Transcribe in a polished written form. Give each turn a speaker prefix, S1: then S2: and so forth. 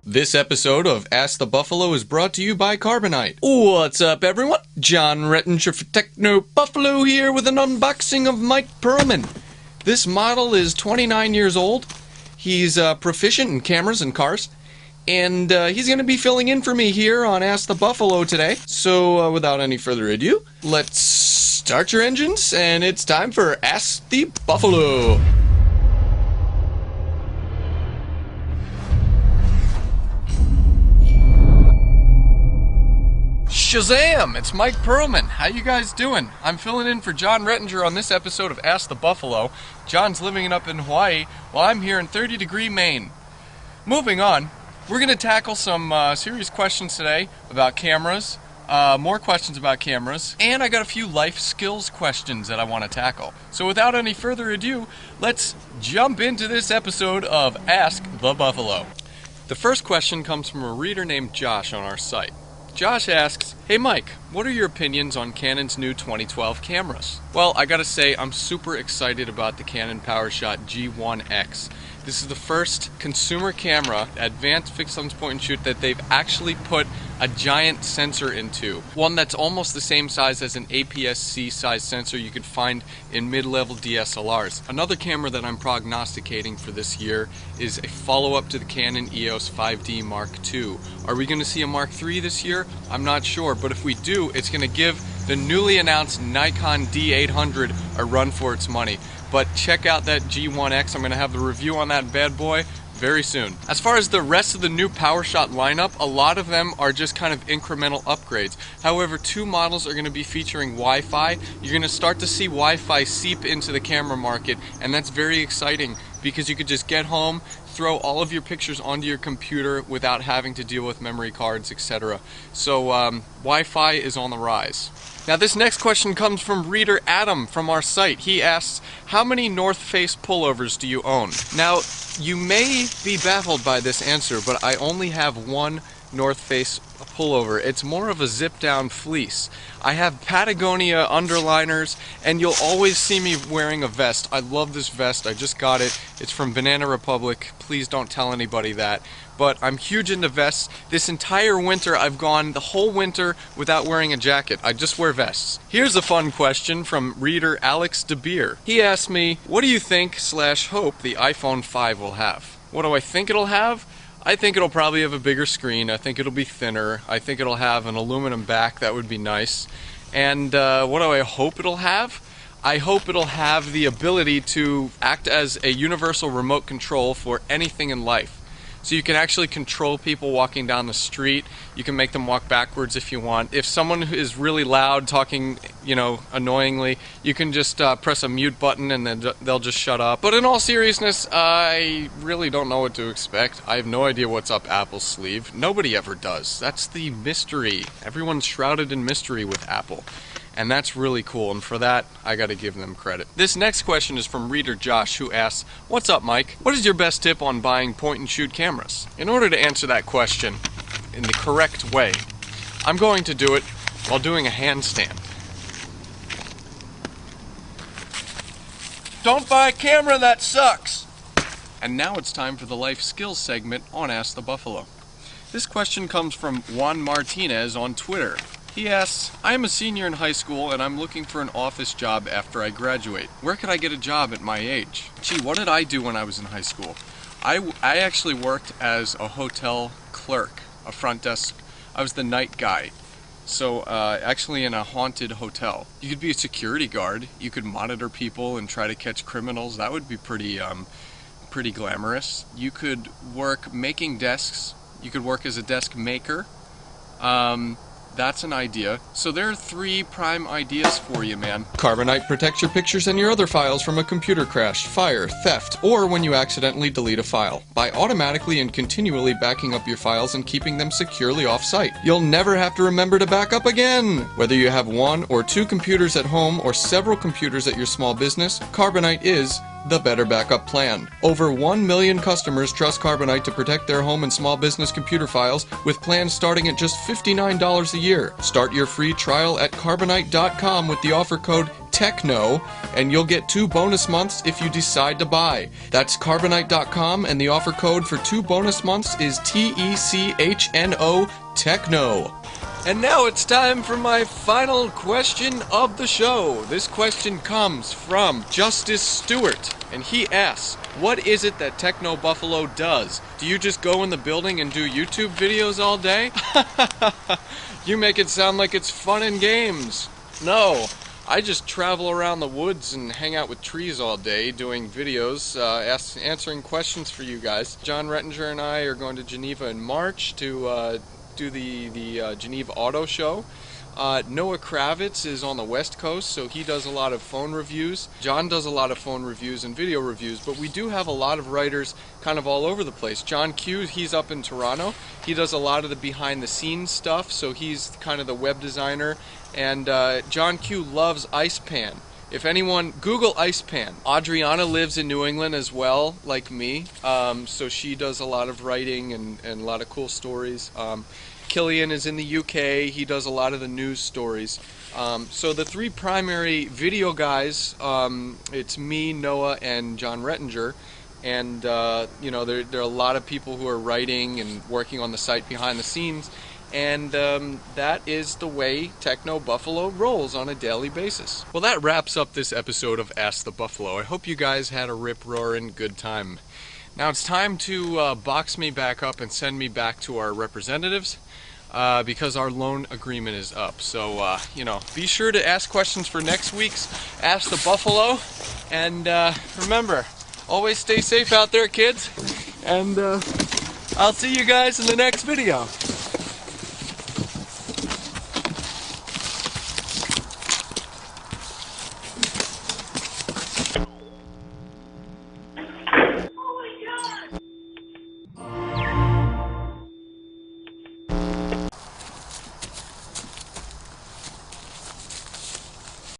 S1: This episode of Ask the Buffalo is brought to you by Carbonite. What's up, everyone? John Rettinger for Techno Buffalo here with an unboxing of Mike Perlman. This model is 29 years old. He's proficient in cameras and cars. And he's going to be filling in for me here on Ask the Buffalo today. So without any further ado, let's start your engines, and it's time for Ask the Buffalo. Shazam! It's Mike Perlman. How you guys doing? I'm filling in for John Rettinger on this episode of Ask the Buffalo. John's living it up in Hawaii, while I'm here in 30-degree Maine. Moving on, we're going to tackle some serious questions today about cameras, more questions about cameras, and I got a few life skills questions that I want to tackle. So without any further ado, let's jump into this episode of Ask the Buffalo. The first question comes from a reader named Josh on our site. Josh asks, "Hey Mike, what are your opinions on Canon's new 2012 cameras?" Well, I gotta say, I'm super excited about the Canon PowerShot G1X. This is the first consumer camera, advanced fixed lens point and shoot, that they've actually put a giant sensor into. One that's almost the same size as an APS-C size sensor you could find in mid-level DSLRs. Another camera that I'm prognosticating for this year is a follow-up to the Canon EOS 5D Mark II. Are we going to see a Mark III this year? I'm not sure, but if we do, it's going to give the newly announced Nikon D800 a run for its money. But check out that G1X. I'm going to have the review on that bad boy very soon. As far as the rest of the new PowerShot lineup, a lot of them are just kind of incremental upgrades. However, two models are going to be featuring Wi-Fi. You're going to start to see Wi-Fi seep into the camera market, and that's very exciting because you could just get home, throw all of your pictures onto your computer without having to deal with memory cards, etc. So Wi-Fi is on the rise. Now this next question comes from reader Adam from our site. He asks, "How many North Face pullovers do you own?" Now, you may be baffled by this answer, but I only have one North Face pullover. It's more of a zip-down fleece. I have Patagonia underliners, and you'll always see me wearing a vest. I love this vest. I just got it. It's from Banana Republic. Please don't tell anybody that. But I'm huge into vests. This entire winter, I've gone the whole winter without wearing a jacket. I just wear vests. Here's a fun question from reader Alex DeBeer. He asked me, "What do you think/hope the iPhone 5 will have?" What do I think it'll have? I think it'll probably have a bigger screen. I think it'll be thinner. I think it'll have an aluminum back. That would be nice. And what do I hope it'll have? I hope it'll have the ability to act as a universal remote control for anything in life. So you can actually control people walking down the street. You can make them walk backwards if you want. If someone is really loud, talking, annoyingly, you can just press a mute button and then they'll just shut up. But in all seriousness, I really don't know what to expect. I have no idea what's up Apple's sleeve. Nobody ever does. That's the mystery. Everyone's shrouded in mystery with Apple. And that's really cool, and for that, I gotta give them credit. This next question is from reader Josh, who asks, "What's up, Mike? What is your best tip on buying point-and-shoot cameras?" In order to answer that question in the correct way, I'm going to do it while doing a handstand. Don't buy a camera that sucks! And now it's time for the life skills segment on Ask the Buffalo. This question comes from Juan Martinez on Twitter. He asks, "I am a senior in high school and I'm looking for an office job after I graduate. Where could I get a job at my age?" Gee, what did I do when I was in high school? I actually worked as a hotel clerk, a front desk. I was the night guy. So actually in a haunted hotel. You could be a security guard. You could monitor people and try to catch criminals. That would be pretty glamorous. You could work making desks. You could work as a desk maker. That's an idea. So there are 3 prime ideas for you, man. Carbonite protects your pictures and your other files from a computer crash, fire, theft, or when you accidentally delete a file, by automatically and continually backing up your files and keeping them securely off-site. You'll never have to remember to back up again! Whether you have 1 or 2 computers at home or several computers at your small business, Carbonite is the better backup plan. Over 1 million customers trust Carbonite to protect their home and small business computer files with plans starting at just $59 a year. Start your free trial at Carbonite.com with the offer code TECHNO, and you'll get 2 bonus months if you decide to buy. That's carbonite.com, and the offer code for 2 bonus months is TECHNO, TECHNO. And now it's time for my final question of the show. This question comes from Justice Stewart, and he asks, what is it that Techno Buffalo does? Do you just go in the building and do YouTube videos all day? You make it sound like it's fun and games. No, I just travel around the woods and hang out with trees all day doing videos, answering questions for you guys. John Rettinger and I are going to Geneva in March to do the Geneva Auto Show. Noah Kravitz is on the West Coast, so he does a lot of phone reviews. John does a lot of phone reviews and video reviews, but we do have a lot of writers kind of all over the place. John Q, he's up in Toronto. He does a lot of the behind-the-scenes stuff, so he's kind of the web designer. And John Q loves Icepan. If anyone, Google Icepan. Adriana lives in New England as well, like me, so she does a lot of writing and a lot of cool stories. Killian is in the UK, he does a lot of the news stories. So the 3 primary video guys, it's me, Noah, and John Rettinger. And you know, there are a lot of people who are writing and working on the site behind the scenes. And that is the way Techno Buffalo rolls on a daily basis. Well, that wraps up this episode of Ask the Buffalo. I hope you guys had a rip-roaring good time. Now it's time to box me back up and send me back to our representatives because our loan agreement is up. So, you know, be sure to ask questions for next week's Ask the Buffalo. And remember, always stay safe out there, kids. And I'll see you guys in the next video.